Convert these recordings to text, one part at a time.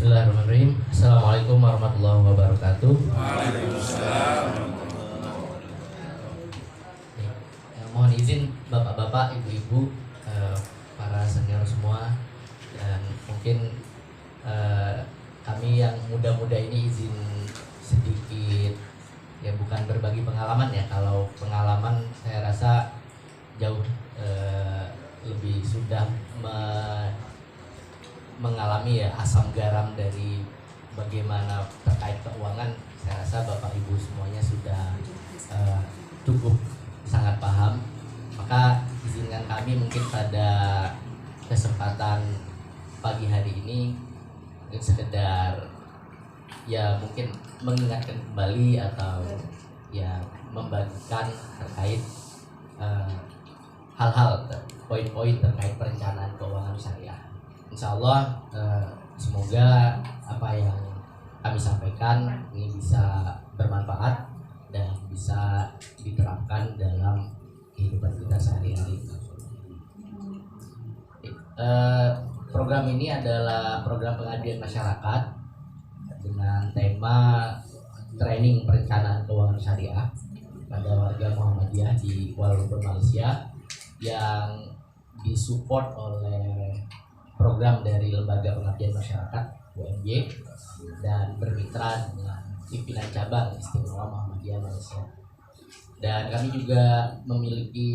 Bismillahirrahmanirrahim. Assalamualaikum warahmatullahi wabarakatuh. Waalaikumsalam. Mohon izin bapak-bapak, ibu-ibu, para senior semua, dan mungkin kami yang muda-muda ini izin sedikit, ya bukan berbagi pengalaman ya. Kalau pengalaman saya rasa jauh lebih sudah mengalami ya asam garam dari bagaimana terkait keuangan. Saya rasa bapak ibu semuanya sudah cukup sangat paham. Maka izinkan kami mungkin pada kesempatan pagi hari ini mungkin sekedar ya mungkin mengingatkan kembali atau ya membagikan terkait hal-hal poin-poin terkait perencanaan keuangan syariah. Insya Allah semoga apa yang kami sampaikan ini bisa bermanfaat dan bisa diterapkan dalam kehidupan kita sehari-hari. Program ini adalah program pengabdian masyarakat dengan tema training perencanaan keuangan syariah pada warga Muhammadiyah di Kuala Lumpur, Malaysia, yang disupport oleh program dari Lembaga Pengabdian Masyarakat UMY dan bermitra dengan pimpinan cabang Istimewa Muhammadiyah Malaysia. Dan kami juga memiliki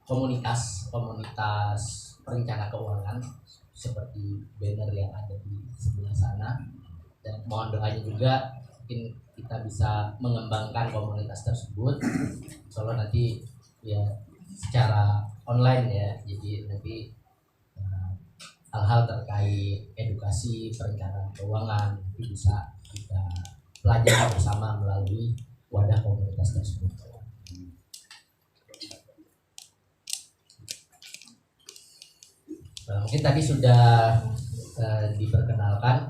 komunitas perencana keuangan seperti banner yang ada di sebelah sana, dan mohon doanya juga mungkin kita bisa mengembangkan komunitas tersebut. Soalnya nanti ya secara online ya, jadi nanti hal-hal terkait edukasi perencanaan keuangan itu bisa kita pelajari bersama melalui wadah komunitas tersebut. Mungkin tadi sudah diperkenalkan,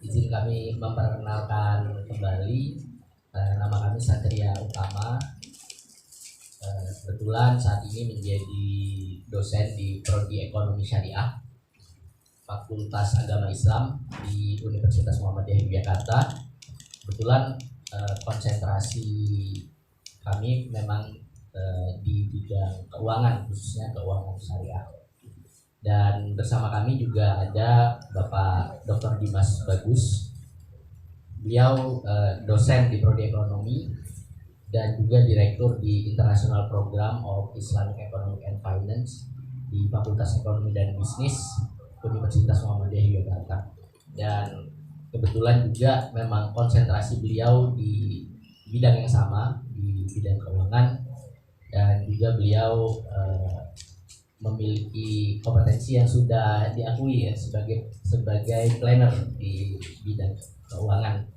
izin kami memperkenalkan kembali. Nama kami Satria Utama. Kebetulan saat ini menjadi dosen di Prodi Ekonomi Syariah Fakultas Agama Islam di Universitas Muhammadiyah Yogyakarta. Kebetulan konsentrasi kami memang di bidang keuangan, khususnya keuangan syariah. Dan bersama kami juga ada Bapak Dr. Dimas Bagus. Beliau dosen di Prodi Ekonomi dan juga direktur di International Program of Islamic Economic and Finance di Fakultas Ekonomi dan Bisnis Universitas Muhammadiyah Yogyakarta. Dan kebetulan juga memang konsentrasi beliau di bidang yang sama, di bidang keuangan, dan juga beliau memiliki kompetensi yang sudah diakui ya sebagai planner di bidang keuangan.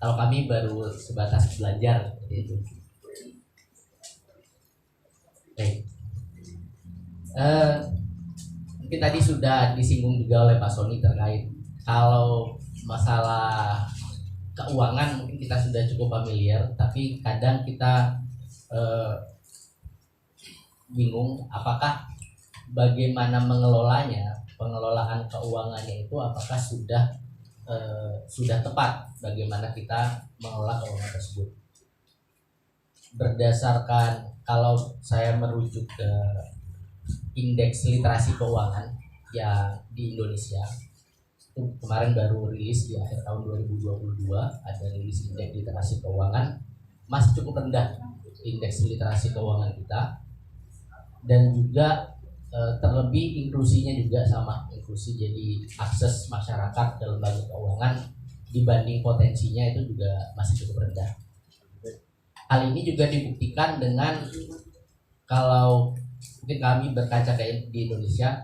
Kalau kami baru sebatas belajar seperti itu. Mungkin tadi sudah disinggung juga oleh Pak Sony terkait kalau masalah keuangan mungkin kita sudah cukup familiar, tapi kadang kita bingung apakah bagaimana mengelolanya, pengelolaan keuangannya itu apakah sudah tepat, bagaimana kita mengelola keuangan tersebut. Berdasarkan kalau saya merujuk ke indeks literasi keuangan yang di Indonesia itu kemarin baru rilis di akhir tahun 2022, ada rilis indeks literasi keuangan, masih cukup rendah indeks literasi keuangan kita. Dan juga terlebih inklusinya juga sama, inklusi jadi akses masyarakat ke lembaga keuangan dibanding potensinya itu juga masih cukup rendah. Hal ini juga dibuktikan dengan kalau mungkin kami berkaca ke di Indonesia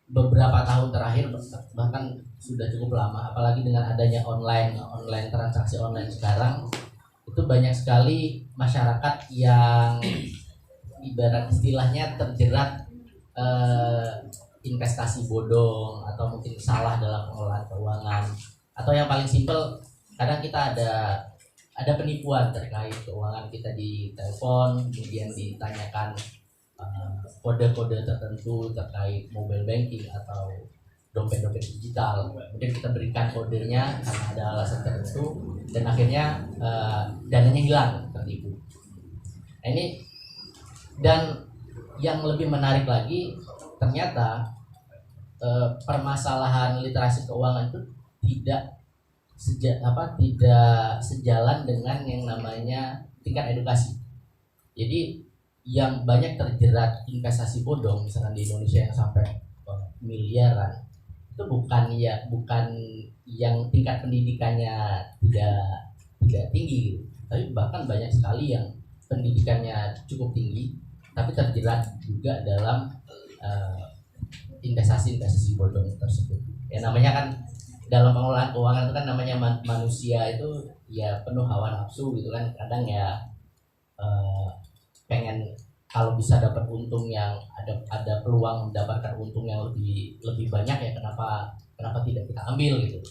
beberapa tahun terakhir, bahkan sudah cukup lama, apalagi dengan adanya online transaksi online sekarang, itu banyak sekali masyarakat yang ibarat istilahnya terjerat investasi bodong atau mungkin salah dalam pengelolaan keuangan, atau yang paling simpel kadang kita ada penipuan terkait keuangan kita di telepon, kemudian ditanyakan kode-kode tertentu terkait mobile banking atau dompet-dompet digital. Kemudian kita berikan kodenya karena ada alasan tertentu, dan akhirnya dananya hilang, tertipu. Nah, ini, dan yang lebih menarik lagi, ternyata permasalahan literasi keuangan itu tidak sejalan dengan yang namanya tingkat edukasi. Jadi yang banyak terjerat investasi bodong misalkan di Indonesia yang sampai miliaran, itu bukan yang tingkat pendidikannya tidak tinggi gitu. Tapi bahkan banyak sekali yang pendidikannya cukup tinggi tapi terjerat juga dalam investasi bodong tersebut. Ya namanya kan dalam pengelolaan keuangan itu kan namanya manusia itu ya penuh hawa nafsu gitu kan. Kadang ya pengen kalau bisa dapat untung yang ada peluang mendapatkan untung yang lebih banyak, ya kenapa tidak kita ambil gitu.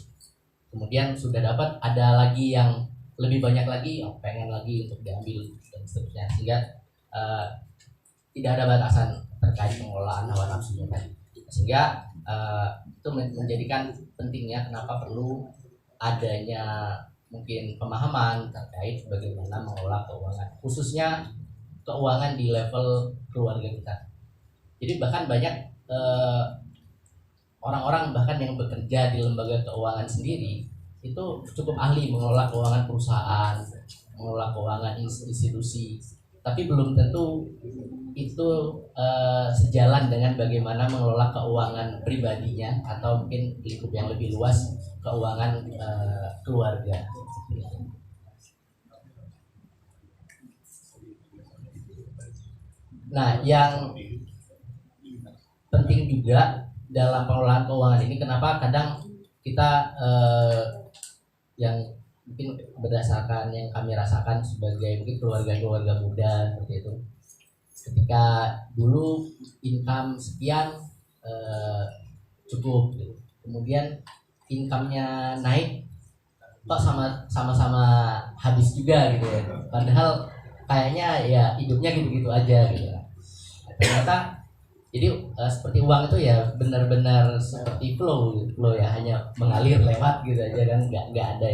Kemudian sudah dapat, ada lagi yang lebih banyak lagi, pengen lagi untuk diambil dan seterusnya, sehingga tidak ada batasan terkait pengelolaan hawa nafsunya tadi. Sehingga itu menjadikan pentingnya kenapa perlu adanya mungkin pemahaman terkait bagaimana mengelola keuangan, khususnya keuangan di level keluarga kita. Jadi bahkan banyak orang-orang bahkan yang bekerja di lembaga keuangan sendiri itu cukup ahli mengelola keuangan perusahaan, mengelola keuangan institusi, tapi belum tentu itu sejalan dengan bagaimana mengelola keuangan pribadinya atau mungkin lingkup yang lebih luas keuangan keluarga. Nah, yang penting juga dalam pengelolaan keuangan ini, kenapa kadang kita yang mungkin berdasarkan yang kami rasakan sebagai mungkin keluarga muda seperti itu, ketika dulu income sekian cukup gitu. Kemudian income-nya naik kok sama-sama habis juga gitu ya. Padahal kayaknya ya hidupnya gitu-gitu aja gitu. Ternyata jadi seperti uang itu ya benar-benar seperti flow ya, hanya mengalir lewat gitu aja kan, nggak ada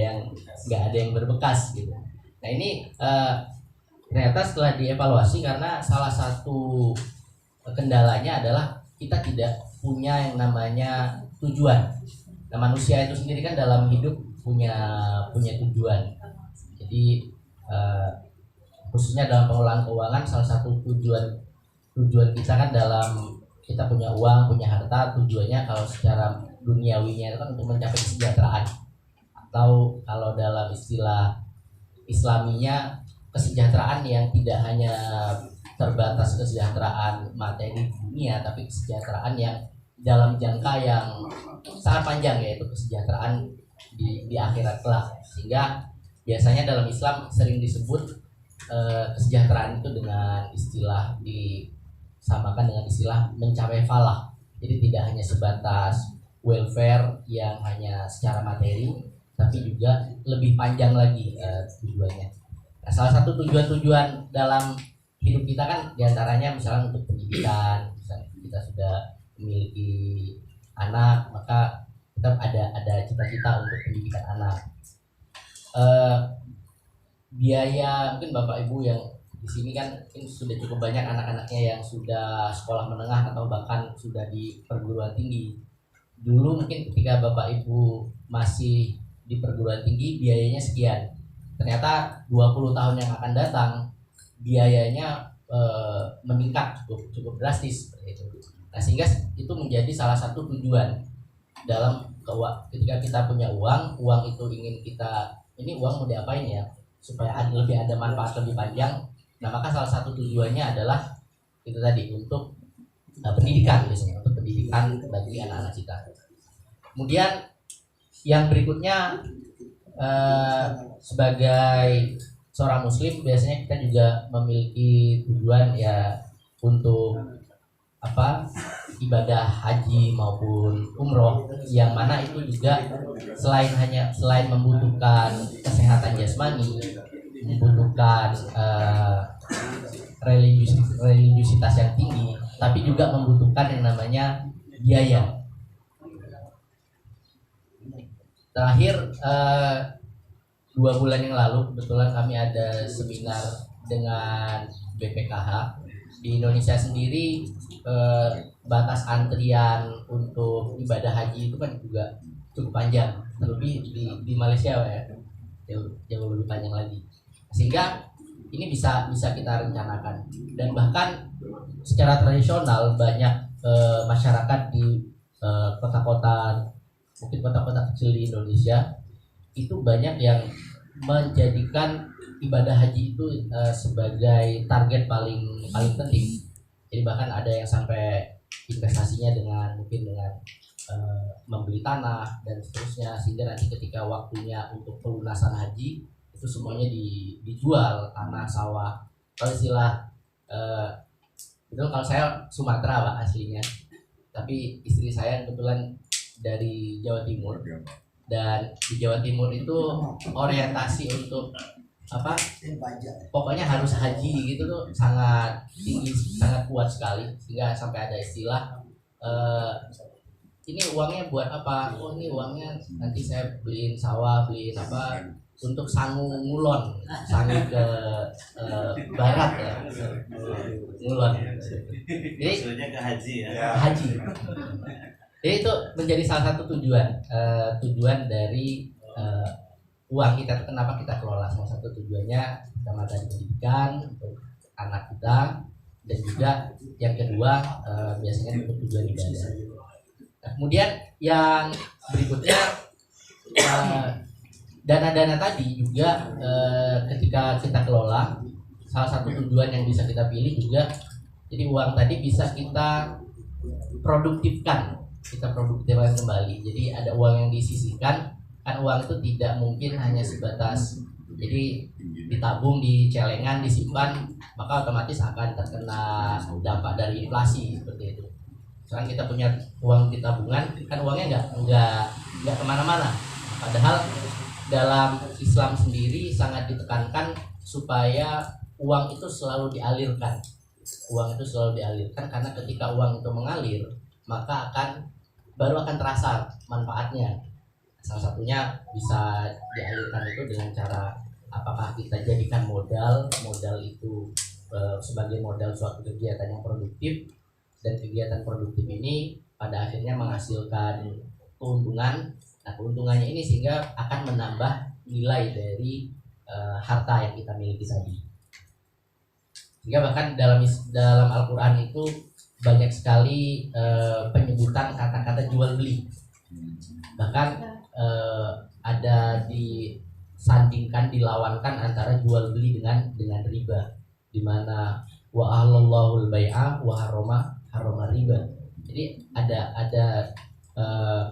yang berbekas gitu. Nah ini ternyata setelah dievaluasi, karena salah satu kendalanya adalah kita tidak punya yang namanya tujuan. Nah manusia itu sendiri kan dalam hidup punya tujuan. Jadi khususnya dalam pengelolaan keuangan, salah satu tujuan kita kan dalam kita punya uang, punya harta, tujuannya kalau secara duniawinya itu kan untuk mencapai kesejahteraan, atau kalau dalam istilah Islaminya kesejahteraan yang tidak hanya terbatas kesejahteraan materi dunia, tapi kesejahteraan yang dalam jangka yang sangat panjang, yaitu kesejahteraan di akhirat kelak. Sehingga biasanya dalam Islam sering disebut kesejahteraan itu dengan istilah disamakan dengan istilah mencapai falah. Jadi tidak hanya sebatas welfare yang hanya secara materi, tapi juga lebih panjang lagi tujuannya. Nah, salah satu tujuan dalam hidup kita kan diantaranya misalnya untuk pendidikan. Misalnya kita sudah memiliki anak, maka kita ada cita-cita untuk pendidikan anak. Biaya mungkin Bapak Ibu yang di sini kan mungkin sudah cukup banyak anak-anaknya yang sudah sekolah menengah atau bahkan sudah di perguruan tinggi. Dulu mungkin ketika Bapak Ibu masih di perguruan tinggi biayanya sekian. Ternyata 20 tahun yang akan datang biayanya meningkat cukup drastis seperti itu. Nah, sehingga itu menjadi salah satu tujuan dalam ketika kita punya uang itu ingin kita, ini uang mau diapain ya supaya lebih ada manfaat lebih panjang. Nah, maka salah satu tujuannya adalah itu tadi, untuk pendidikan biasanya, untuk pendidikan bagi anak-anak kita. Kemudian yang berikutnya, sebagai seorang muslim biasanya kita juga memiliki tujuan ya untuk ibadah haji maupun umroh, yang mana itu juga selain membutuhkan kesehatan jasmani, membutuhkan religiusitas yang tinggi, tapi juga membutuhkan yang namanya biaya. Terakhir 2 bulan yang lalu kebetulan kami ada seminar dengan BPKH. Di Indonesia sendiri batas antrian untuk ibadah haji itu kan juga cukup panjang, terlebih di Malaysia ya, jauh lebih panjang lagi. Sehingga ini bisa kita rencanakan, dan bahkan secara tradisional banyak masyarakat di kota-kota, mungkin kota-kota kecil di Indonesia itu banyak yang menjadikan ibadah haji itu sebagai target paling penting. Jadi bahkan ada yang sampai investasinya mungkin dengan membeli tanah dan seterusnya, sehingga nanti ketika waktunya untuk pelunasan haji itu semuanya dijual, tanah, sawah. Kalau istilah betul, kalau saya Sumatera Pak aslinya, tapi istri saya kebetulan dari Jawa Timur, dan di Jawa Timur itu orientasi untuk pokoknya harus haji gitu tuh sangat tinggi, sangat kuat sekali, sehingga sampai ada istilah ini uangnya buat apa? Oh, ini uangnya nanti saya beliin sawah, beliin apa untuk sangu ngulon, sangu ke barat ya, ngulon. Jadi ke haji ya. Haji. Jadi itu menjadi salah satu tujuan dari uang kita. Kenapa kita kelola? Salah satu tujuannya pertama tadi pendidikan untuk anak kita, dan juga yang kedua biasanya untuk tujuan ibadah. Nah, kemudian yang berikutnya dana-dana tadi juga ketika kita kelola, salah satu tujuan yang bisa kita pilih juga, jadi uang tadi bisa kita produktifkan kembali. Jadi ada uang yang disisihkan, kan uang itu tidak mungkin hanya sebatas jadi ditabung di celengan, disimpan, maka otomatis akan terkena dampak dari inflasi seperti itu. Sekarang kita punya uang di tabungan, kan uangnya nggak kemana-mana. Padahal dalam Islam sendiri sangat ditekankan supaya uang itu selalu dialirkan. Karena ketika uang itu mengalir, maka baru akan terasa manfaatnya. Salah satunya bisa dialirkan itu dengan cara apakah kita jadikan modal itu sebagai modal suatu kegiatan yang produktif, dan kegiatan produktif ini pada akhirnya menghasilkan keuntungan. Nah, keuntungannya ini sehingga akan menambah nilai dari harta yang kita miliki tadi. Sehingga bahkan dalam Al-Quran itu banyak sekali penyebutan kata-kata jual beli. Bahkan ada disandingkan, dilawankan antara jual beli dengan riba, di mana wa ahlallahu al-bai'a wa harrama riba. Jadi ada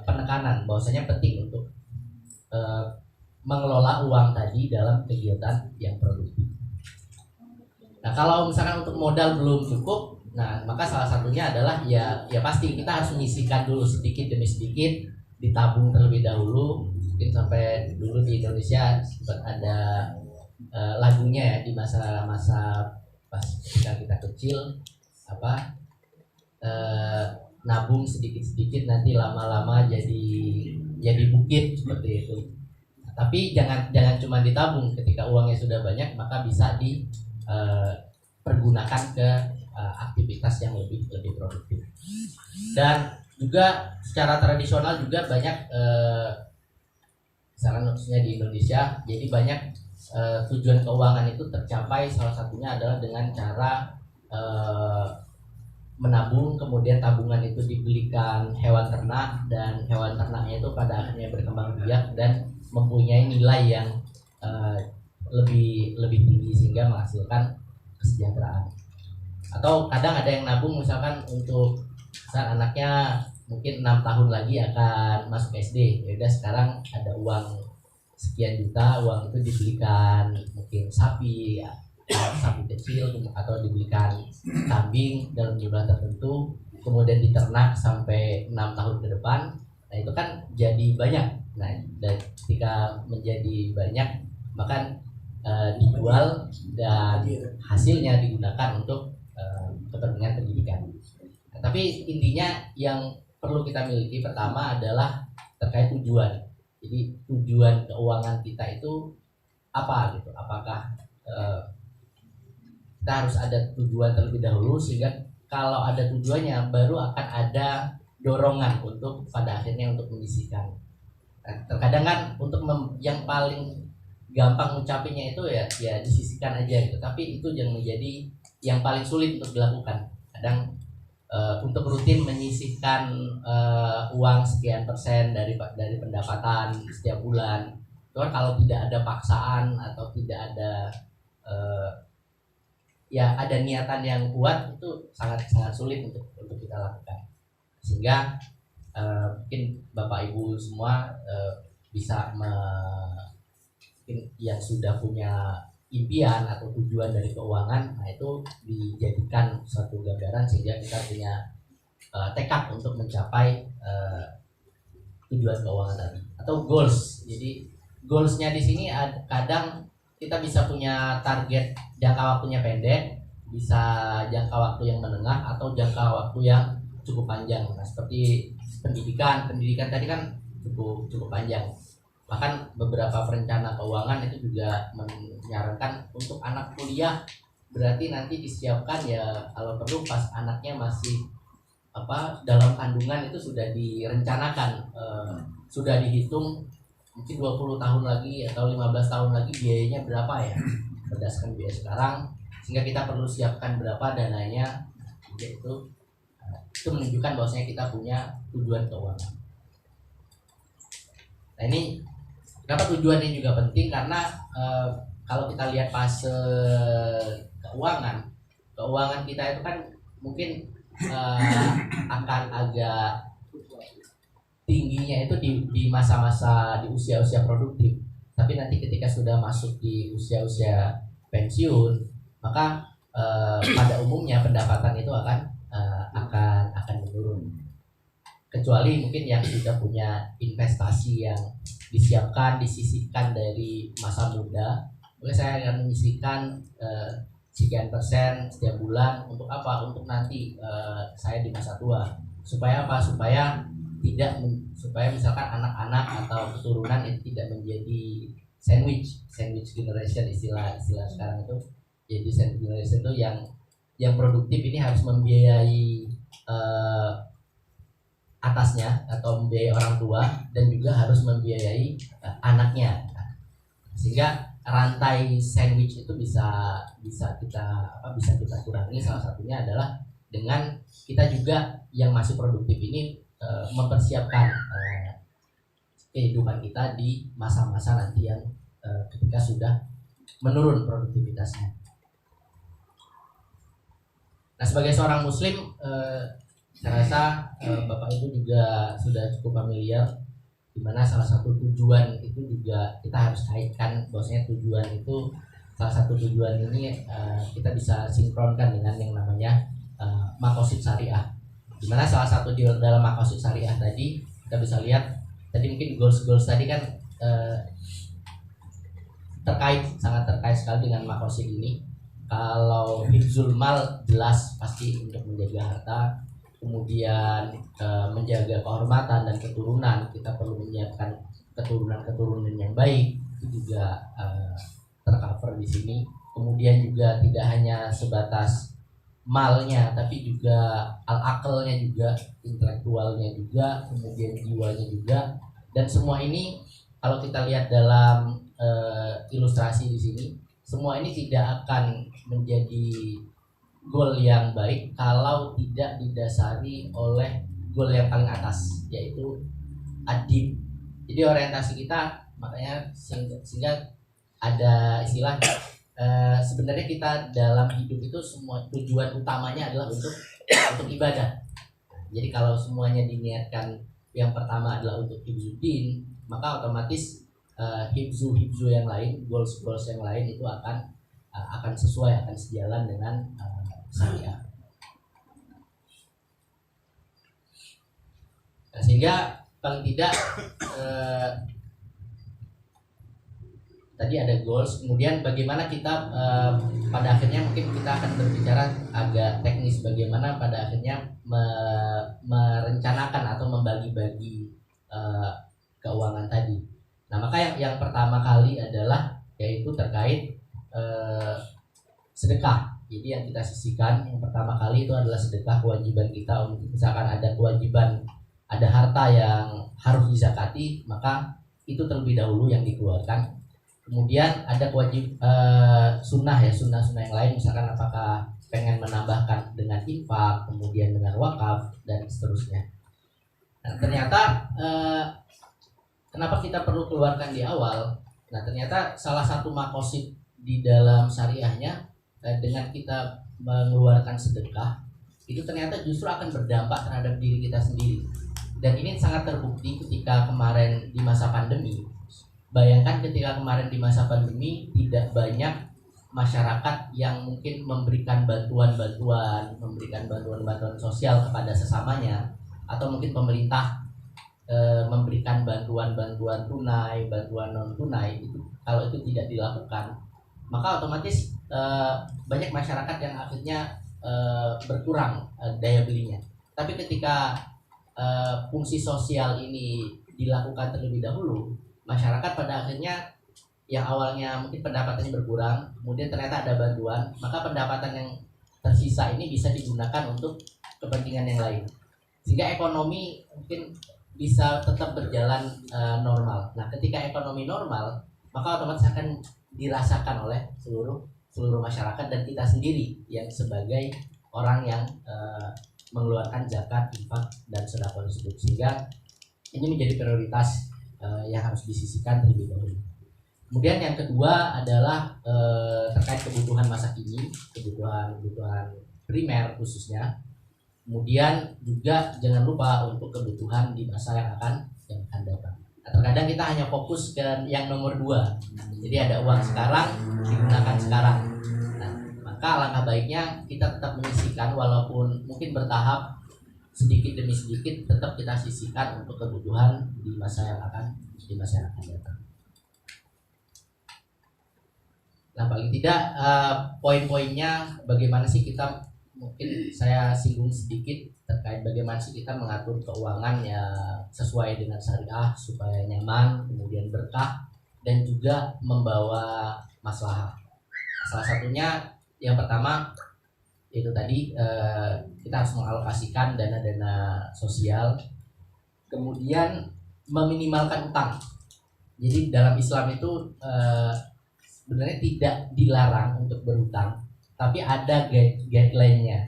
penekanan bahwasanya penting untuk mengelola uang tadi dalam kegiatan yang produktif. Nah, kalau misalkan untuk modal belum cukup, nah maka salah satunya adalah ya pasti kita harus menyisihkan dulu sedikit demi sedikit, ditabung terlebih dahulu. Mungkin sampai dulu di Indonesia sempat ada lagunya ya, di masa-masa pas kita kecil, nabung sedikit-sedikit nanti lama-lama jadi bukit seperti itu. Nah, tapi jangan cuma ditabung. Ketika uangnya sudah banyak, maka bisa pergunakan ke aktivitas yang lebih produktif. Dan juga secara tradisional juga banyak misalkan khususnya di Indonesia, jadi banyak tujuan keuangan itu tercapai, salah satunya adalah dengan cara menabung, kemudian tabungan itu dibelikan hewan ternak, dan hewan ternaknya itu pada akhirnya berkembang biak dan mempunyai nilai yang lebih tinggi sehingga menghasilkan kesejahteraan. Atau kadang ada yang nabung misalkan untuk saat anaknya mungkin 6 tahun lagi akan masuk SD, ya udah sekarang ada uang sekian juta, uang itu dibelikan mungkin sapi kecil, atau dibelikan kambing dalam jumlah tertentu, kemudian diternak sampai 6 tahun ke depan. Nah, itu kan jadi banyak. Nah, dan ketika menjadi banyak, maka dijual dan hasilnya digunakan untuk kepentingan pendidikan. Nah, tapi intinya yang perlu kita miliki pertama adalah terkait tujuan. Jadi tujuan keuangan kita itu apa gitu? Apakah kita harus ada tujuan terlebih dahulu, sehingga kalau ada tujuannya baru akan ada dorongan untuk pada akhirnya untuk menyisihkan. Terkadang kan untuk yang paling gampang ngucapinnya itu ya disisihkan aja gitu, tapi itu yang menjadi yang paling sulit untuk dilakukan. Kadang untuk rutin menyisihkan uang sekian persen dari pendapatan setiap bulan, itu kan kalau tidak ada paksaan atau tidak ada ya ada niatan yang kuat, itu sangat sulit untuk kita lakukan. Sehingga mungkin Bapak Ibu semua bisa mungkin yang sudah punya impian atau tujuan dari keuangan, nah itu dijadikan suatu gambaran sehingga kita punya tekad untuk mencapai tujuan keuangan tadi atau goals. Jadi goalsnya di sini kadang kita bisa punya target jangka waktunya pendek, bisa jangka waktu yang menengah, atau jangka waktu yang cukup panjang. Nah, seperti pendidikan tadi kan cukup panjang. Bahkan beberapa perencana keuangan itu juga menyarankan untuk anak kuliah, berarti nanti disiapkan ya kalau perlu pas anaknya masih dalam kandungan itu sudah direncanakan, sudah dihitung mungkin 20 tahun lagi atau 15 tahun lagi biayanya berapa ya berdasarkan biaya sekarang, sehingga kita perlu siapkan berapa dananya. Itu menunjukkan bahwasanya kita punya tujuan keuangan. Nah, ini kenapa tujuannya juga penting, karena kalau kita lihat fase keuangan kita itu kan mungkin akan agak tingginya itu di masa-masa di usia-usia produktif, tapi nanti ketika sudah masuk di usia-usia pensiun, maka pada umumnya pendapatan itu akan menurun, kecuali mungkin yang sudah punya investasi yang disisihkan dari masa muda. Maka saya akan menyisihkan sekian persen setiap bulan untuk apa? Untuk nanti saya di masa tua. Supaya apa? Supaya misalkan anak-anak atau keturunan itu tidak menjadi sandwich generation, istilah sekarang itu. Jadi sandwich generation itu yang produktif ini harus membiayai atasnya atau membiayai orang tua, dan juga harus membiayai anaknya, sehingga rantai sandwich itu bisa kita kurangi. Salah satunya adalah dengan kita juga yang masih produktif ini mempersiapkan kehidupan kita di masa-masa nanti yang ketika sudah menurun produktivitasnya. Nah, sebagai seorang muslim, saya rasa Bapak Ibu juga sudah cukup familiar, di mana salah satu tujuan itu juga kita harus kaitkan bahwasanya tujuan itu, salah satu tujuan ini kita bisa sinkronkan dengan yang namanya maqasid syariah. Di mana salah satu di dalam maqasid syariah tadi kita bisa lihat tadi mungkin goals tadi kan sangat terkait sekali dengan maqasid ini. Kalau hifzul mal jelas pasti untuk menjaga harta, kemudian menjaga kehormatan dan keturunan, kita perlu menyiapkan keturunan yang baik, itu juga tercover di sini. Kemudian juga tidak hanya sebatas malnya, tapi juga al-akalnya juga, intelektualnya juga, kemudian jiwanya juga. Dan semua ini kalau kita lihat dalam ilustrasi di sini, semua ini tidak akan menjadi goal yang baik kalau tidak didasari oleh goal yang paling atas, yaitu adib. Jadi orientasi kita, makanya sehingga ada istilah sebenarnya kita dalam hidup itu semua tujuan utamanya adalah untuk ibadah. Jadi kalau semuanya diniatkan yang pertama adalah untuk hifzuddin, maka otomatis hifzu yang lain, goals yang lain itu akan sesuai, akan sejalan dengan syariah. Nah, sehingga paling tidak tadi ada goals, kemudian bagaimana kita pada akhirnya mungkin kita akan berbicara agak teknis, bagaimana pada akhirnya merencanakan atau membagi-bagi keuangan tadi. Maka yang pertama kali adalah yaitu terkait sedekah. Jadi yang kita sisihkan yang pertama kali itu adalah sedekah, kewajiban kita untuk misalkan ada kewajiban, ada harta yang harus dizakati, maka itu terlebih dahulu yang dikeluarkan. Kemudian ada sunnah yang lain, misalkan apakah pengen menambahkan dengan infak, kemudian dengan wakaf dan seterusnya. Nah, ternyata kenapa kita perlu keluarkan di awal? Nah, ternyata salah satu makosid di dalam syariahnya dengan kita mengeluarkan sedekah itu ternyata justru akan berdampak terhadap diri kita sendiri. Dan ini sangat terbukti ketika kemarin di masa pandemi. Bayangkan ketika kemarin di masa pandemi tidak banyak masyarakat yang mungkin memberikan bantuan-bantuan sosial kepada sesamanya, atau mungkin pemerintah memberikan bantuan-bantuan tunai, bantuan non tunai. Itu kalau itu tidak dilakukan, maka otomatis banyak masyarakat yang akhirnya berkurang daya belinya. Tapi ketika fungsi sosial ini dilakukan terlebih dahulu, masyarakat pada akhirnya yang awalnya mungkin pendapatannya berkurang, kemudian ternyata ada bantuan, maka pendapatan yang tersisa ini bisa digunakan untuk kepentingan yang lain, sehingga ekonomi mungkin bisa tetap berjalan normal. Nah, ketika ekonomi normal, maka otomatis akan dirasakan oleh seluruh masyarakat dan kita sendiri yang sebagai orang yang mengeluarkan zakat, infak dan sedekah tersebut, sehingga ini menjadi prioritas yang harus disisihkan terlebih dahulu. Kemudian yang kedua adalah terkait kebutuhan masa kini, kebutuhan primer khususnya. Kemudian juga jangan lupa untuk kebutuhan di masa yang akan datang. Nah, terkadang kita hanya fokus ke yang nomor 2. Jadi ada uang sekarang, digunakan sekarang. Nah, maka alangkah baiknya kita tetap menyisihkan, walaupun mungkin bertahap, sedikit demi sedikit, tetap kita sisihkan untuk kebutuhan di masa yang akan datang. Nah, paling tidak poin-poinnya bagaimana sih kita, mungkin saya singgung sedikit terkait bagaimana sih kita mengatur keuangan yang sesuai dengan syariah supaya nyaman, kemudian berkah dan juga membawa maslahah. Salah satunya yang pertama itu tadi kita harus mengalokasikan dana-dana sosial, kemudian meminimalkan utang. Jadi dalam Islam itu sebenarnya tidak dilarang untuk berutang, tapi ada guideline-nya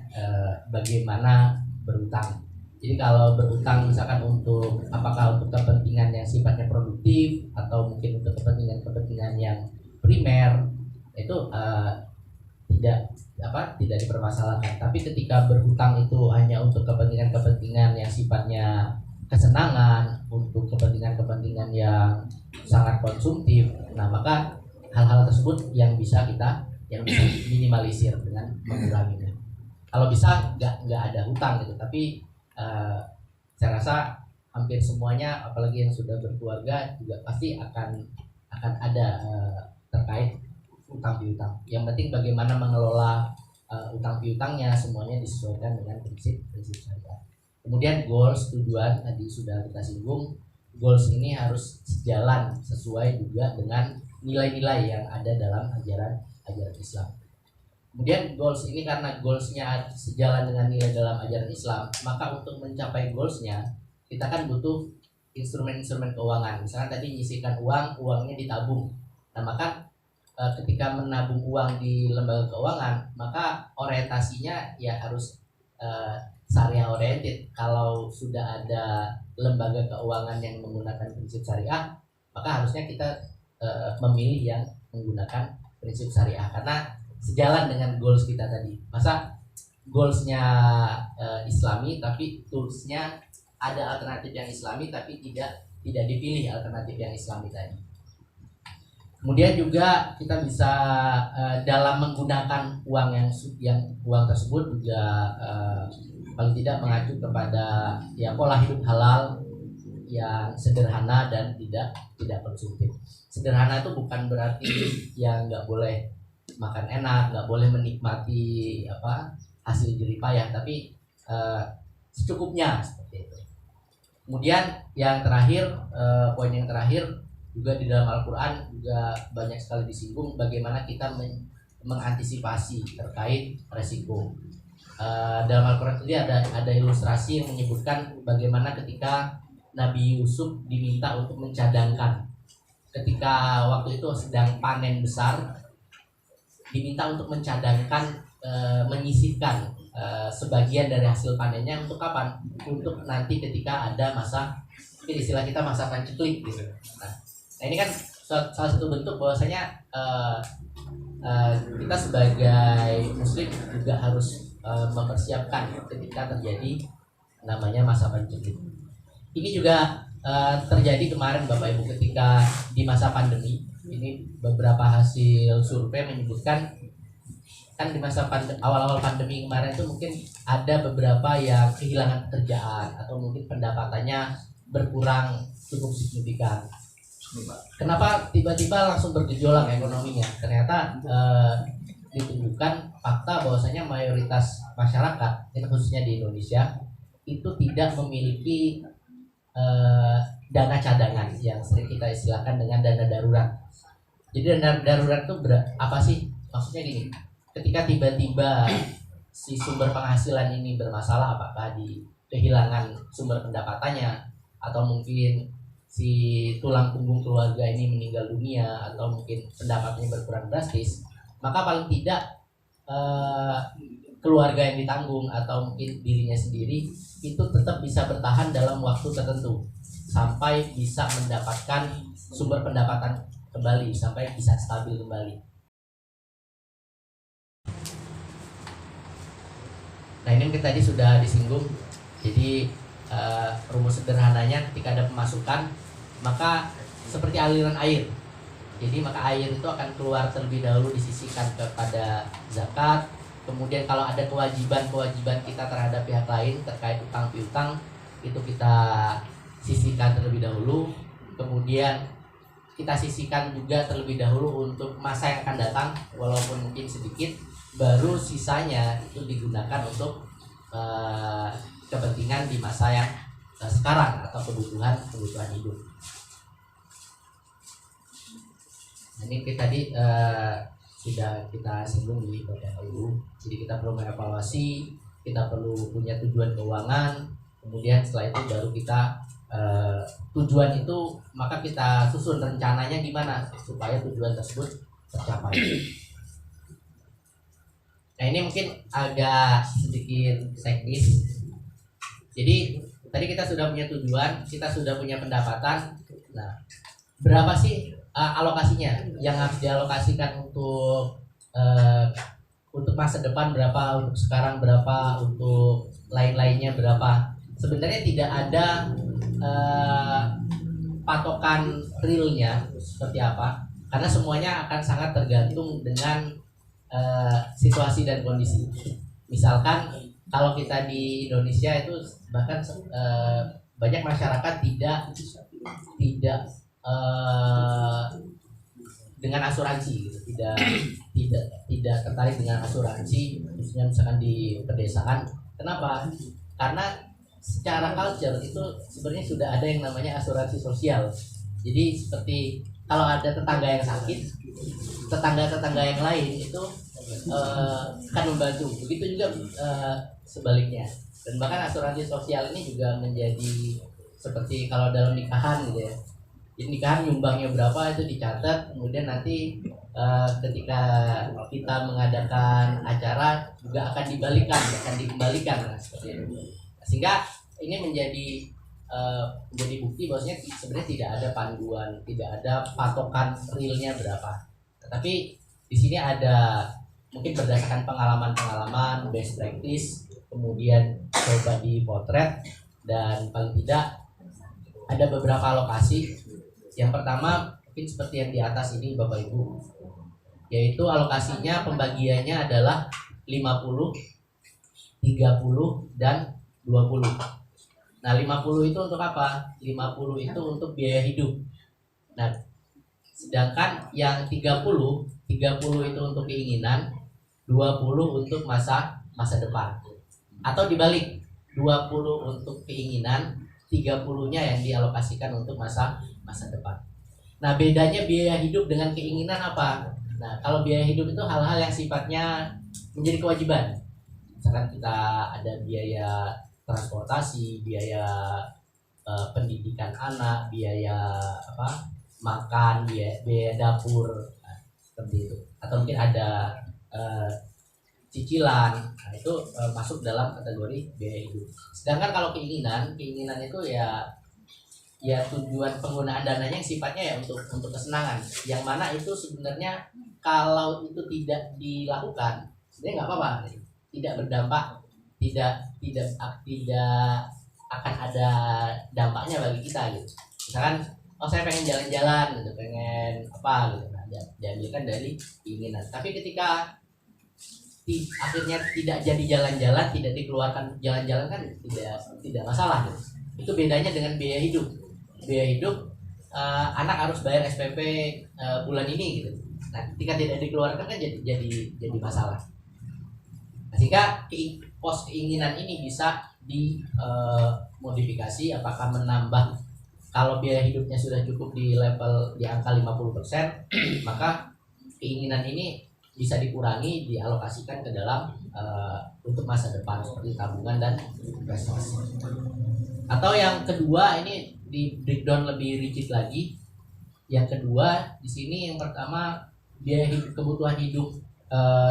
bagaimana berutang. Jadi kalau berutang misalkan apakah untuk kepentingan yang sifatnya produktif atau mungkin untuk kepentingan yang primer, itu tidak dipermasalahkan. Tapi ketika berhutang itu hanya untuk kepentingan yang sifatnya kesenangan, untuk kepentingan yang sangat konsumtif, nah maka hal-hal tersebut yang bisa minimalisir dengan menguranginya. Kalau bisa nggak ada hutang gitu, tapi saya rasa hampir semuanya, apalagi yang sudah berkeluarga, juga pasti akan ada terkait utang piutang. Yang penting bagaimana mengelola utang piutangnya, semuanya disesuaikan dengan prinsip syariah. Kemudian goals, tujuan tadi sudah kita singgung. Goals ini harus sejalan, sesuai juga dengan nilai-nilai yang ada dalam ajaran Islam. Kemudian goals ini karena goalsnya sejalan dengan nilai dalam ajaran Islam, maka untuk mencapai goalsnya kita kan butuh instrumen-instrumen keuangan. Misalnya tadi nyisihkan uangnya ditabung. Nah, maka ketika menabung uang di lembaga keuangan, maka orientasinya ya harus syariah oriented. Kalau sudah ada lembaga keuangan yang menggunakan prinsip syariah, maka harusnya kita memilih yang menggunakan prinsip syariah karena sejalan dengan goals kita tadi. Masa goalsnya Islami tapi toolsnya ada alternatif yang Islami tapi tidak dipilih alternatif yang Islami tadi. Kemudian juga kita bisa dalam menggunakan uang uang tersebut juga paling tidak mengacu kepada ya pola hidup halal yang sederhana dan tidak konsumtif. Sederhana itu bukan berarti yang nggak boleh makan enak, nggak boleh menikmati hasil jerih payah, tapi secukupnya seperti itu. Kemudian yang terakhir, poin yang terakhir juga di dalam Al-Quran juga banyak sekali disinggung bagaimana kita mengantisipasi terkait resiko. Dalam Al-Quran tadi ada ilustrasi yang menyebutkan bagaimana ketika Nabi Yusuf diminta untuk mencadangkan ketika waktu itu sedang panen besar, diminta untuk mencadangkan, menyisihkan sebagian dari hasil panennya untuk kapan? Untuk nanti ketika ada masa, mungkin istilah kita masa panceklik gitu. Nah ini kan salah satu bentuk bahwasanya kita sebagai muslim juga harus mempersiapkan ketika terjadi namanya masa panceklik. Ini juga terjadi kemarin Bapak Ibu ketika di masa pandemi. Ini beberapa hasil survei menyebutkan kan di masa awal-awal pandemi kemarin itu mungkin ada beberapa yang kehilangan pekerjaan atau mungkin pendapatannya berkurang cukup signifikan. Kenapa tiba-tiba langsung bergejolak ekonominya? Ternyata ditunjukkan fakta bahwasanya mayoritas masyarakat, ini khususnya di Indonesia, itu tidak memiliki dana cadangan yang sering kita istilahkan dengan dana darurat. Jadi dana darurat itu apa sih? Maksudnya gini, ketika tiba-tiba si sumber penghasilan ini bermasalah, apakah di kehilangan sumber pendapatannya atau mungkin si tulang punggung keluarga ini meninggal dunia atau mungkin pendapatannya berkurang drastis, maka paling tidak keluarga yang ditanggung atau mungkin dirinya sendiri itu tetap bisa bertahan dalam waktu tertentu sampai bisa mendapatkan sumber pendapatan kembali, sampai bisa stabil kembali. Nah ini mungkin tadi sudah disinggung. Jadi rumus sederhananya ketika ada pemasukan maka seperti aliran air. Jadi maka air itu akan keluar terlebih dahulu disisihkan kepada zakat. Kemudian kalau ada kewajiban kita terhadap pihak lain terkait utang piutang itu kita sisihkan terlebih dahulu. Kemudian kita sisihkan juga terlebih dahulu untuk masa yang akan datang walaupun mungkin sedikit. Baru sisanya itu digunakan untuk kepentingan di masa yang sekarang atau kebutuhan hidup. Nah, ini tadi sudah kita singgung di Bapak Ibu. Jadi kita perlu mengevaluasi, kita perlu punya tujuan keuangan. Kemudian setelah itu baru kita tujuan itu maka kita susun rencananya gimana supaya tujuan tersebut tercapai. Nah ini mungkin agak sedikit teknis. Jadi tadi kita sudah punya tujuan, kita sudah punya pendapatan. Nah berapa sih alokasinya yang harus dialokasikan untuk masa depan berapa, untuk sekarang berapa, untuk lain-lainnya berapa? Sebenarnya tidak ada patokan realnya seperti apa, karena semuanya akan sangat tergantung dengan situasi dan kondisi. Misalkan kalau kita di Indonesia itu bahkan banyak masyarakat tidak dengan asuransi gitu. tidak tertarik dengan asuransi, khususnya misalkan di pedesaan. Kenapa? Karena secara culture itu sebenarnya sudah ada yang namanya asuransi sosial. Jadi seperti kalau ada tetangga yang sakit, tetangga yang lain itu akan membantu. Begitu juga sebaliknya. Dan bahkan asuransi sosial ini juga menjadi seperti kalau dalam nikahan gitu ya. Jadi nikahan nyumbangnya berapa itu dicatat, kemudian nanti ketika kita mengadakan acara juga akan dikembalikan seperti itu. Sehingga ini menjadi bukti bahwasanya sebenarnya tidak ada panduan, tidak ada patokan realnya berapa. Tetapi di sini ada mungkin berdasarkan pengalaman, best practice, kemudian coba dipotret, dan paling tidak ada beberapa alokasi. Yang pertama mungkin seperti yang di atas ini Bapak Ibu, yaitu alokasinya pembagiannya adalah 50, 30, dan 20. Nah 50 itu untuk apa? 50 itu untuk biaya hidup. Nah sedangkan yang 30 itu untuk keinginan, 20 untuk masa depan. Atau dibalik, 20 untuk keinginan, 30-nya yang dialokasikan untuk masa depan. Nah, bedanya biaya hidup dengan keinginan apa? Nah, kalau biaya hidup itu hal-hal yang sifatnya menjadi kewajiban. Misalkan kita ada biaya transportasi, biaya pendidikan anak, biaya makan, biaya dapur, nah, seperti itu. Atau mungkin ada eh, cicilan, nah itu masuk dalam kategori biaya hidup. Sedangkan kalau keinginan itu ya tujuan penggunaan dananya yang sifatnya ya untuk kesenangan, yang mana itu sebenarnya kalau itu tidak dilakukan sebenarnya nggak apa-apa, tidak berdampak, tidak akan ada dampaknya bagi kita gitu. Misalkan saya pengen jalan-jalan gitu, pengen apa gitu, nah, diambilkan dari keinginan. Tapi ketika akhirnya tidak jadi jalan-jalan, tidak dikeluarkan jalan-jalan, kan tidak masalah gitu. Itu bedanya dengan biaya hidup. Biaya hidup anak harus bayar SPP bulan ini gitu. Nah, ketika tidak dikeluarkan kan jadi masalah. Nah, sehingga pos keinginan ini bisa dimodifikasi, apakah menambah, kalau biaya hidupnya sudah cukup di level di angka 50%, maka keinginan ini bisa dikurangi, dialokasikan ke dalam untuk masa depan seperti tabungan dan investasi. Atau yang kedua, ini di breakdown lebih rigid lagi. Yang kedua di sini, yang pertama biaya hidup, kebutuhan hidup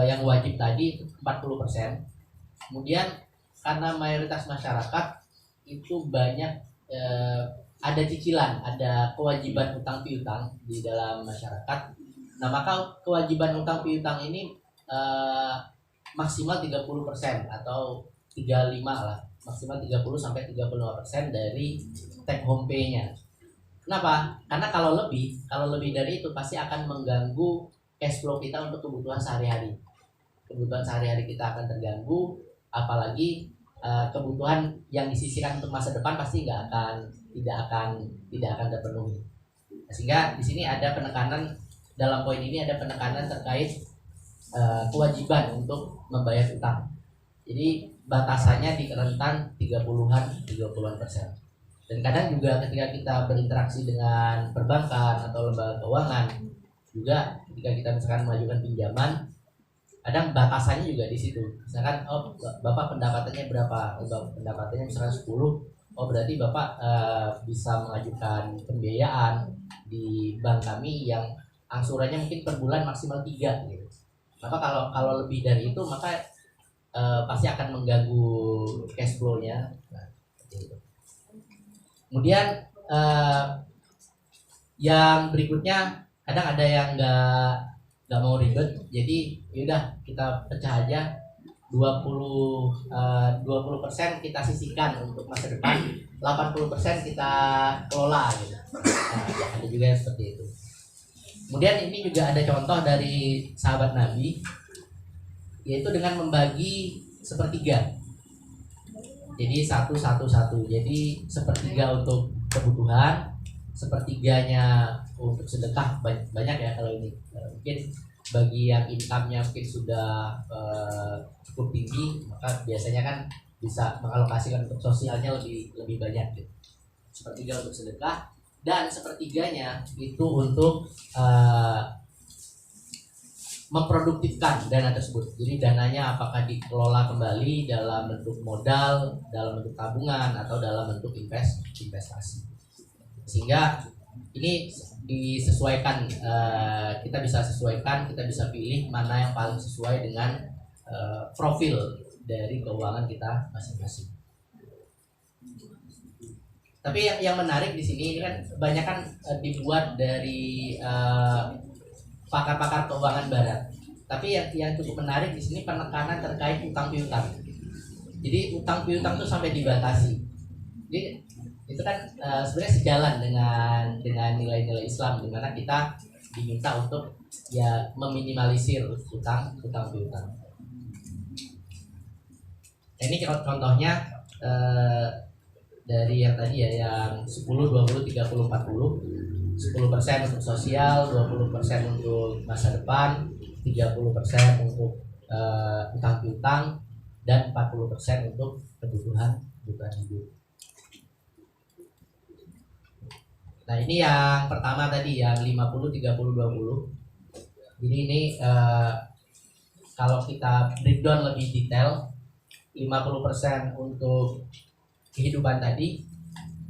yang wajib tadi itu 40%. Kemudian karena mayoritas masyarakat itu banyak ada cicilan, ada kewajiban utang piutang di dalam masyarakat. Nah, maka kewajiban utang piutang ini maksimal 30% atau 35 lah, maksimal 30 sampai 35% dari take home pay-nya. Kenapa? Karena kalau lebih dari itu pasti akan mengganggu cash flow kita untuk kebutuhan sehari-hari. Kebutuhan sehari-hari kita akan terganggu, apalagi kebutuhan yang disisihkan untuk masa depan pasti tidak akan terpenuhi. Sehingga di sini ada penekanan, dalam poin ini ada penekanan terkait kewajiban untuk membayar utang. Jadi batasannya di rentan 30-an %. Dan kadang juga ketika kita berinteraksi dengan perbankan atau lembaga keuangan, juga ketika kita misalkan mengajukan pinjaman, kadang batasannya juga di situ. Misalkan, Bapak pendapatannya berapa? Pendapatannya misalkan 10, berarti Bapak bisa mengajukan pembiayaan di bank kami yang angsurannya mungkin per bulan maksimal 3 gitu. Maka kalau lebih dari itu, maka pasti akan mengganggu cash flow-nya. Nah, seperti itu. Kemudian yang berikutnya, kadang ada yang nggak mau ribet, jadi yaudah kita pecah aja, 20% kita sisihkan untuk masa depan, 80% kita kelola gitu. Nah, ada juga yang seperti itu. Kemudian ini juga ada contoh dari sahabat Nabi, yaitu dengan membagi sepertiga. Jadi 1-1-1. Jadi sepertiga untuk kebutuhan, sepertiganya untuk sedekah. Banyak ya kalau ini. Mungkin bagi yang income-nya mungkin sudah cukup tinggi, maka biasanya kan bisa mengalokasikan untuk sosialnya lebih banyak gitu. Sepertiga untuk sedekah, dan sepertiganya itu untuk memproduktifkan dana tersebut. Jadi dananya apakah dikelola kembali dalam bentuk modal, dalam bentuk tabungan, atau dalam bentuk investasi. Sehingga ini disesuaikan, kita bisa sesuaikan, kita bisa pilih mana yang paling sesuai dengan profil dari keuangan kita masing-masing. Tapi yang menarik di sini, ini kan banyak kan dibuat dari pakar-pakar keuangan barat. Tapi yang cukup menarik di sini penekanan terkait utang piutang. Jadi utang piutang itu sampai dibatasi. Jadi itu kan sebenarnya sejalan dengan nilai-nilai Islam, di mana kita diminta untuk ya meminimalisir utang piutang. Nah, ini contohnya dari yang tadi ya, yang 10, 20, 30, 40. 10% untuk sosial, 20% untuk masa depan, 30% untuk utang piutang, dan 40% untuk kebutuhan hidup. Nah ini yang pertama tadi yang 50-30-20. Jadi ini kalau kita breakdown lebih detail, 50% untuk kehidupan tadi,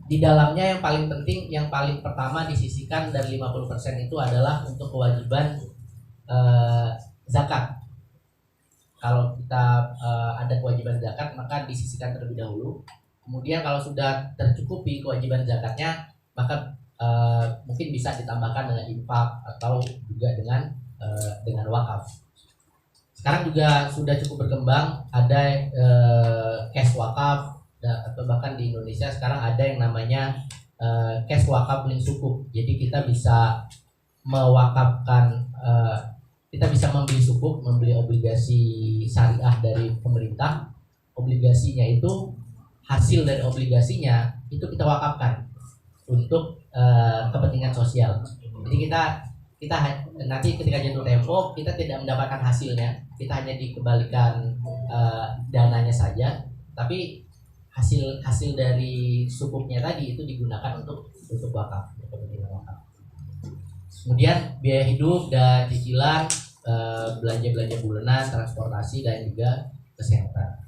di dalamnya yang paling penting, yang paling pertama disisihkan dari 50% itu adalah untuk kewajiban zakat. Kalau kita ada kewajiban zakat, maka disisihkan terlebih dahulu. Kemudian kalau sudah tercukupi kewajiban zakatnya, maka mungkin bisa ditambahkan dengan infak atau juga dengan wakaf. Sekarang juga sudah cukup berkembang, ada cash wakaf, atau bahkan di Indonesia sekarang ada yang namanya cash wakaf link sukuk. Jadi kita bisa mewakafkan, kita bisa membeli sukuk, membeli obligasi syariah dari pemerintah. Obligasinya itu, hasil dari obligasinya itu kita wakafkan untuk kepentingan sosial. Jadi kita nanti ketika jatuh tempo kita tidak mendapatkan hasilnya, kita hanya dikembalikan dananya saja, tapi hasil dari sukuknya tadi itu digunakan untuk wakaf, untuk kepentingan wakaf. Kemudian biaya hidup dan cicilan, belanja bulanan, transportasi dan juga kesehatan.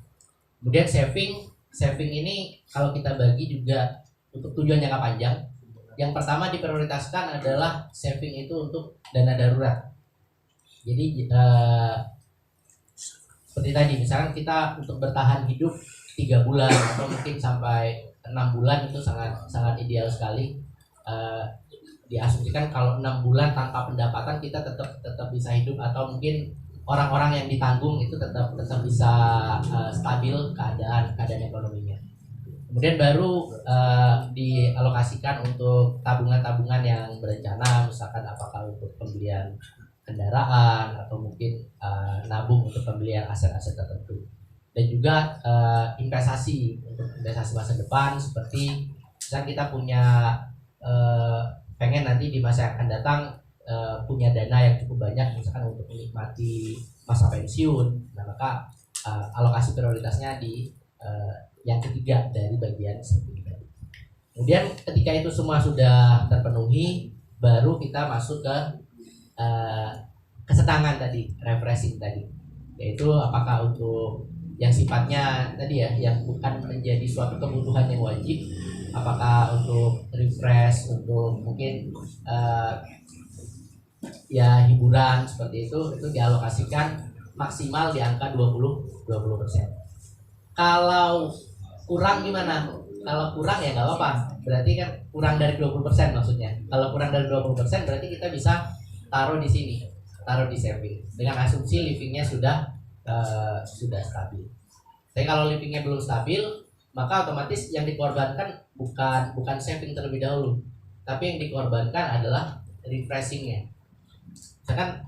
Kemudian saving ini kalau kita bagi juga untuk tujuan jangka panjang. Yang pertama diprioritaskan adalah saving itu untuk dana darurat. Jadi seperti tadi, misalkan kita untuk bertahan hidup 3 bulan atau mungkin sampai 6 bulan itu sangat ideal sekali. Diasumsikan kalau 6 bulan tanpa pendapatan kita tetap bisa hidup, atau mungkin orang-orang yang ditanggung itu tetap bisa stabil keadaan ekonominya. Kemudian baru dialokasikan untuk tabungan yang berencana, misalkan apakah untuk pembelian kendaraan atau mungkin nabung untuk pembelian aset-aset tertentu. Dan juga investasi untuk investasi masa depan, seperti misalkan kita punya pengen nanti di masa yang akan datang punya dana yang cukup banyak, misalkan untuk menikmati masa pensiun. Nah maka alokasi prioritasnya di yang ketiga dari bagian saving tadi. Kemudian ketika itu semua sudah terpenuhi, baru kita masuk ke kesenangan tadi, refreshing tadi, yaitu apakah untuk yang sifatnya tadi ya, yang bukan menjadi suatu kebutuhan yang wajib, apakah untuk refresh, untuk mungkin ya hiburan seperti itu dialokasikan maksimal di angka 20%. Kalau kurang gimana? Kalau kurang ya nggak apa-apa. Berarti kan kurang dari 20% maksudnya. Kalau kurang dari 20% berarti kita bisa taruh di sini, taruh di saving dengan asumsi livingnya sudah stabil. Tapi kalau livingnya belum stabil, maka otomatis yang dikorbankan bukan saving terlebih dahulu, tapi yang dikorbankan adalah refreshingnya. Misalkan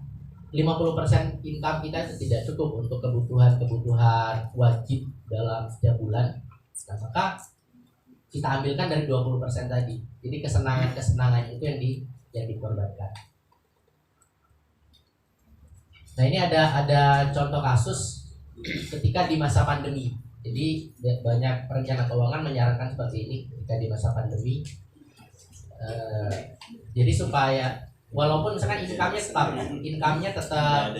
50% income kita itu tidak cukup untuk kebutuhan wajib dalam setiap bulan. Nah, maka kita ambilkan dari 20% tadi. Jadi kesenangan itu yang dikorbankan. Nah, ini ada contoh kasus ketika di masa pandemi. Jadi banyak perencana keuangan menyarankan seperti ini ketika di masa pandemi. Jadi supaya walaupun misalkan income-nya tetap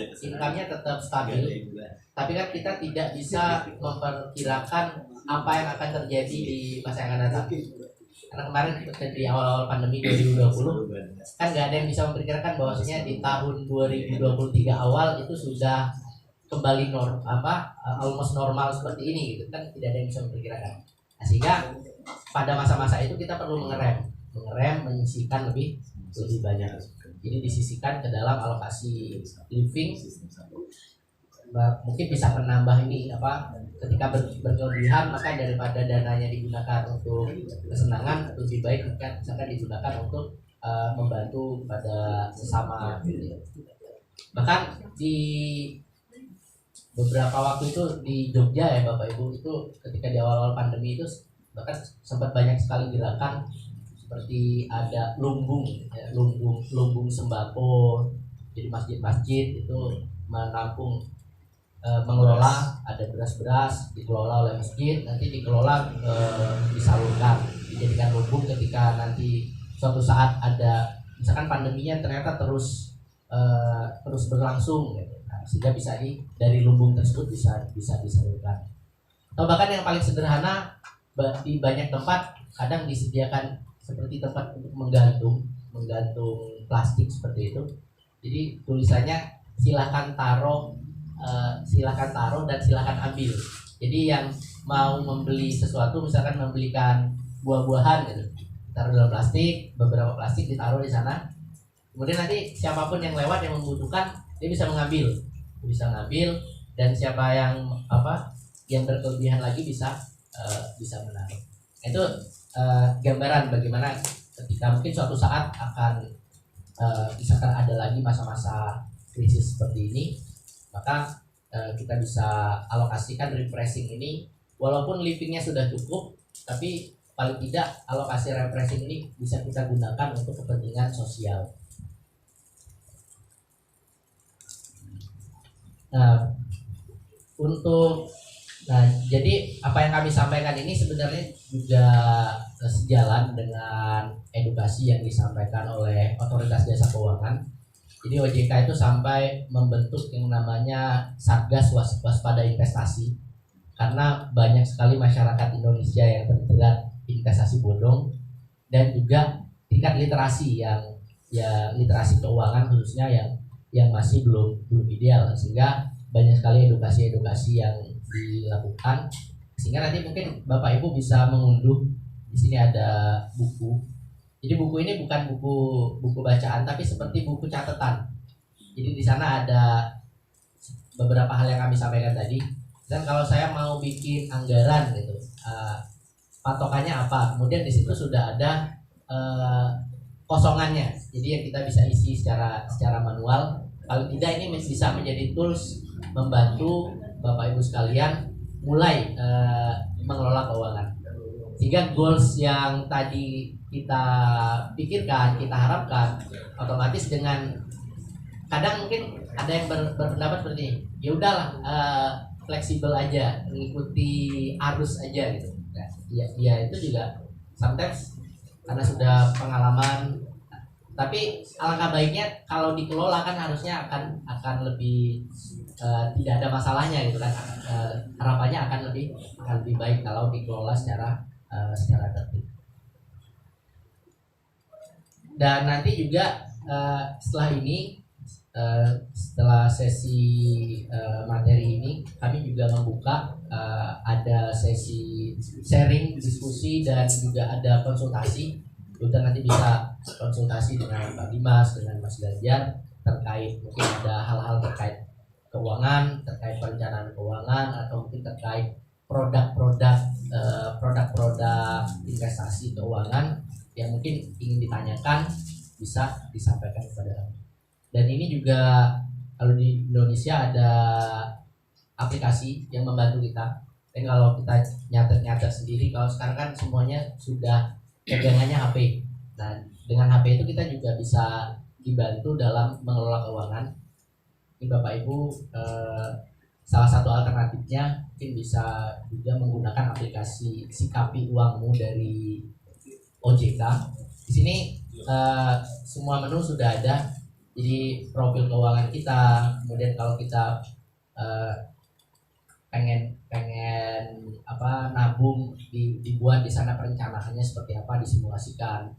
stabil, tapi kan kita tidak bisa memperkirakan apa yang akan terjadi di masa yang akan datang. Karena kemarin di awal pandemi 2020 kan nggak ada yang bisa memperkirakan bahwasanya di tahun 2023 awal itu sudah kembali almost normal seperti ini gitu kan, tidak ada yang bisa memperkirakan. Nah, sehingga pada masa-masa itu kita perlu mengerem, menyisihkan lebih banyak. Jadi disisihkan ke dalam alokasi living. Mungkin bisa menambah ini ketika berkelebihan, maka daripada dananya digunakan untuk kesenangan, lebih baik misalkan digunakan untuk membantu pada sesama. Bahkan di beberapa waktu itu di Jogja ya Bapak Ibu, itu ketika di awal-awal pandemi itu bahkan sempat banyak sekali gerakan seperti ada lumbung sembako. Jadi masjid-masjid itu menampung, mengelola, ada beras dikelola oleh masjid, nanti dikelola disalurkan, dijadikan lumbung ketika nanti suatu saat ada misalkan pandeminya ternyata terus berlangsung gitu. Nah, sehingga dari lumbung tersebut bisa disalurkan. Atau bahkan yang paling sederhana, di banyak tempat kadang disediakan seperti tempat untuk menggantung plastik seperti itu. Jadi tulisannya silakan taruh dan silakan ambil. Jadi yang mau membeli sesuatu, misalkan membelikan buah-buahan gitu, taruh dalam plastik, beberapa plastik ditaruh di sana. Kemudian nanti siapapun yang lewat yang membutuhkan, dia bisa ngambil, dan siapa yang berkelebihan lagi bisa menaruh. Itu gambaran bagaimana ketika mungkin suatu saat akan misalkan ada lagi masa-masa krisis seperti ini, maka kita bisa alokasikan refreshing ini, walaupun livingnya sudah cukup, tapi paling tidak alokasi refreshing ini bisa kita gunakan untuk kepentingan sosial. Jadi apa yang kami sampaikan ini sebenarnya juga sejalan dengan edukasi yang disampaikan oleh Otoritas Jasa Keuangan. Jadi OJK itu sampai membentuk yang namanya Satgas Waspada Investasi, karena banyak sekali masyarakat Indonesia yang terjerat investasi bodong, dan juga tingkat literasi yang literasi keuangan khususnya yang masih belum ideal, sehingga banyak sekali edukasi yang dilakukan, sehingga nanti mungkin Bapak Ibu bisa mengunduh. Di sini ada buku. Jadi buku ini bukan buku bacaan, tapi seperti buku catatan. Jadi di sana ada beberapa hal yang kami sampaikan tadi. Dan kalau saya mau bikin anggaran gitu, patokannya apa? Kemudian di situ sudah ada kosongannya. Jadi yang kita bisa isi secara manual. Paling tidak ini bisa menjadi tools membantu Bapak Ibu sekalian mulai mengelola keuangan. Sehingga goals yang tadi kita pikirkan, kita harapkan, otomatis dengan kadang mungkin ada yang berpendapat seperti ini, ya udahlah fleksibel aja, mengikuti arus aja gitu. Nah, ya itu juga sometimes karena sudah pengalaman, tapi alangkah baiknya kalau dikelola kan harusnya akan lebih tidak ada masalahnya gitu kan. Harapannya akan lebih baik kalau dikelola secara tertib. Dan nanti juga setelah sesi materi ini, kami juga membuka ada sesi sharing, diskusi, dan juga ada konsultasi. Kita nanti bisa konsultasi dengan Pak Dimas, dengan Mas Ganjar, terkait mungkin ada hal-hal terkait keuangan, terkait perencanaan keuangan, atau mungkin terkait produk-produk investasi keuangan yang mungkin ingin ditanyakan, bisa disampaikan kepada kami. Dan ini juga kalau di Indonesia ada aplikasi yang membantu kita. Dan kalau kita nyatet sendiri, kalau sekarang kan semuanya sudah pegangannya HP. Nah, dengan HP itu kita juga bisa dibantu dalam mengelola keuangan. Ini Bapak Ibu, salah satu alternatifnya mungkin bisa juga menggunakan aplikasi Sikapi Uangmu dari OJK. Di sini semua menu sudah ada. Jadi profil keuangan kita, kemudian kalau kita pengen nabung, dibuat di sana perencanaannya seperti apa, disimulasikan.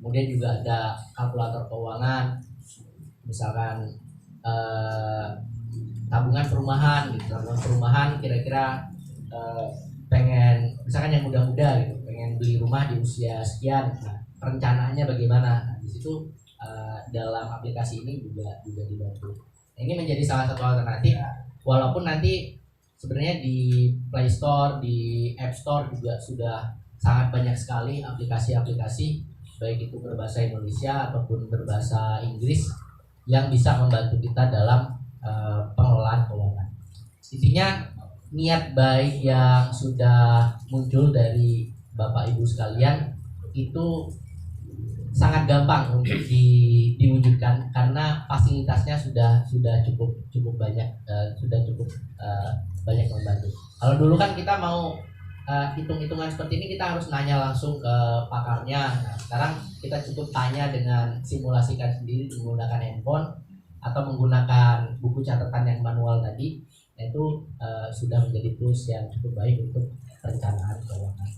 Kemudian juga ada kalkulator keuangan, misalkan tabungan perumahan gitu. Tabungan perumahan kira-kira pengen, misalkan yang muda-muda gitu, pengen beli rumah di usia sekian. Nah, perencanaannya bagaimana? Nah, di situ dalam aplikasi ini juga dibantu. Nah, ini menjadi salah satu alternatif, walaupun nanti sebenarnya di Play Store, di App Store juga sudah sangat banyak sekali aplikasi-aplikasi, baik itu berbahasa Indonesia ataupun berbahasa Inggris, yang bisa membantu kita dalam pengelolaan keuangan. Intinya niat baik yang sudah muncul dari Bapak Ibu sekalian itu sangat gampang untuk diwujudkan, karena fasilitasnya sudah cukup banyak, banyak membantu. Kalau dulu kan kita mau hitung-hitungan seperti ini kita harus nanya langsung ke pakarnya. Nah, sekarang kita cukup tanya dengan simulasikan sendiri menggunakan handphone atau menggunakan buku catatan yang manual tadi. Nah, itu sudah menjadi tools yang cukup baik untuk perencanaan keuangan.